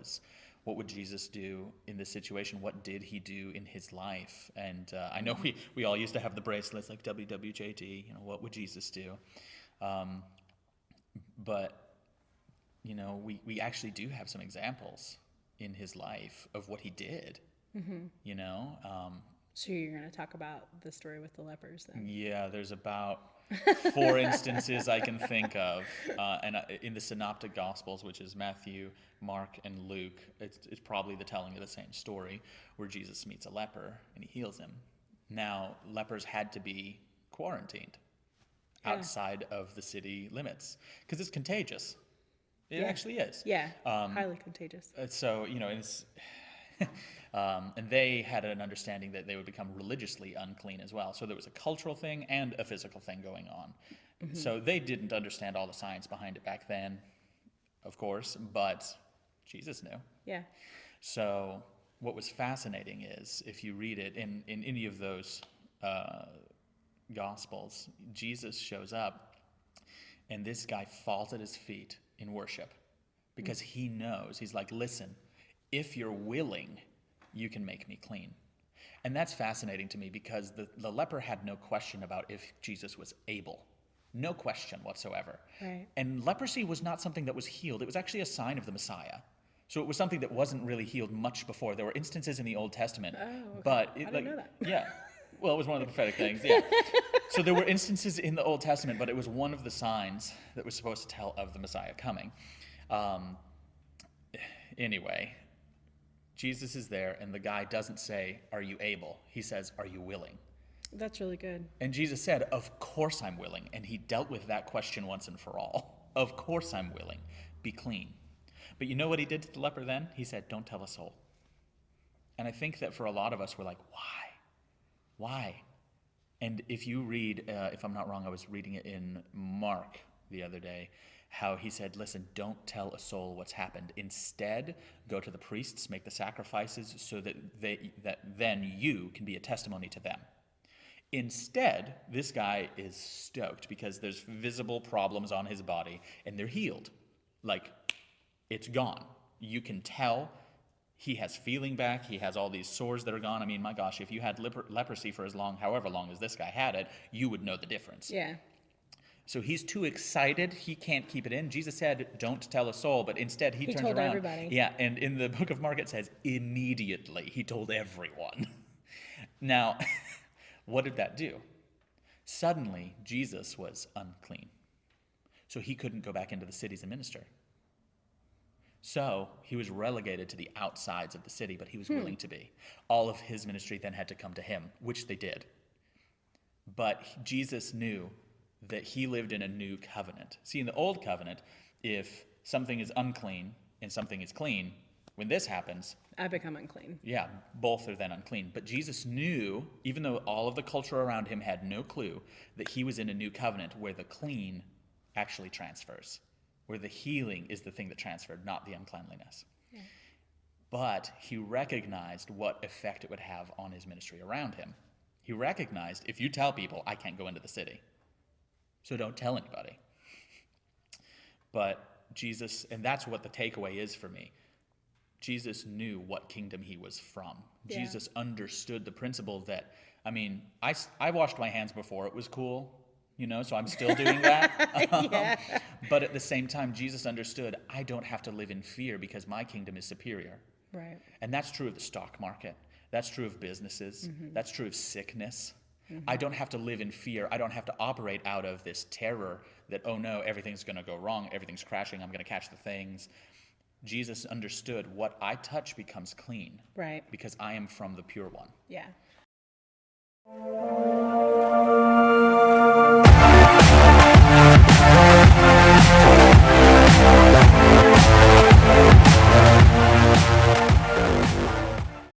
was, what would Jesus do in this situation? What did he do in his life? And I know we all used to have the bracelets like WWJD, what would Jesus do? But, we actually do have some examples in his life of what he did, So you're going to talk about the story with the lepers then? Yeah, there's about 4 instances I can think of, and in the Synoptic Gospels, which is Matthew, Mark, and Luke, it's probably the telling of the same story, where Jesus meets a leper and he heals him. Now, lepers had to be quarantined outside of the city limits because it's contagious. It actually is. Yeah, highly contagious. So, it's... and they had an understanding that they would become religiously unclean as well. So there was a cultural thing and a physical thing going on. Mm-hmm. So they didn't understand all the science behind it back then, of course, but Jesus knew. Yeah. So what was fascinating is, if you read it in any of those Gospels, Jesus shows up, and this guy falls at his feet in worship because he knows, he's like, listen, if you're willing, you can make me clean. And that's fascinating to me because the leper had no question about if Jesus was able. No question whatsoever. Right. And leprosy was not something that was healed. It was actually a sign of the Messiah. So it was something that wasn't really healed much before. There were instances in the Old Testament. Oh, okay. But I didn't know that. Yeah. Well, it was one of the prophetic things, yeah. So there were instances in the Old Testament, but it was one of the signs that was supposed to tell of the Messiah coming. Anyway, Jesus is there, and the guy doesn't say, are you able? He says, are you willing? That's really good. And Jesus said, of course I'm willing. And he dealt with that question once and for all. Of course I'm willing. Be clean. But you know what he did to the leper then? He said, don't tell a soul. And I think that for a lot of us, we're like, why? Why? And if you read, if I'm not wrong, I was reading it in Mark the other day, how he said, listen, don't tell a soul what's happened. Instead, go to the priests, make the sacrifices so that then you can be a testimony to them. Instead, this guy is stoked because there's visible problems on his body and they're healed. Like, it's gone. You can tell he has feeling back. He has all these sores that are gone. I mean, my gosh, if you had leprosy for however long as this guy had it, you would know the difference. Yeah. So he's too excited. He can't keep it in. Jesus said, don't tell a soul, but instead he turns told around. Everybody. Yeah, and in the book of Mark it says, immediately he told everyone. Now, what did that do? Suddenly, Jesus was unclean. So he couldn't go back into the cities and minister. So he was relegated to the outsides of the city, but he was willing to be. All of his ministry then had to come to him, which they did. But Jesus knew that he lived in a new covenant. See, in the old covenant, if something is unclean and something is clean, when this happens, I become unclean. yeah, both are then unclean. But Jesus knew, even though all of the culture around him had no clue, that he was in a new covenant where the clean actually transfers, where the healing is the thing that transferred, not the uncleanliness. Yeah. But he recognized what effect it would have on his ministry around him. He recognized, if you tell people, I can't go into the city, so don't tell anybody. But Jesus, and that's what the takeaway is for me, Jesus knew what kingdom he was from. Yeah. Jesus understood the principle that, I mean, I washed my hands before it was cool, so I'm still doing that. Yeah. But at the same time, Jesus understood, I don't have to live in fear because my kingdom is superior. Right. And that's true of the stock market. That's true of businesses. Mm-hmm. That's true of sickness. Mm-hmm. I don't have to live in fear. I don't have to operate out of this terror that, oh no, everything's going to go wrong. Everything's crashing. I'm going to catch the things. Jesus understood what I touch becomes clean. Right. Because I am from the pure one. Yeah.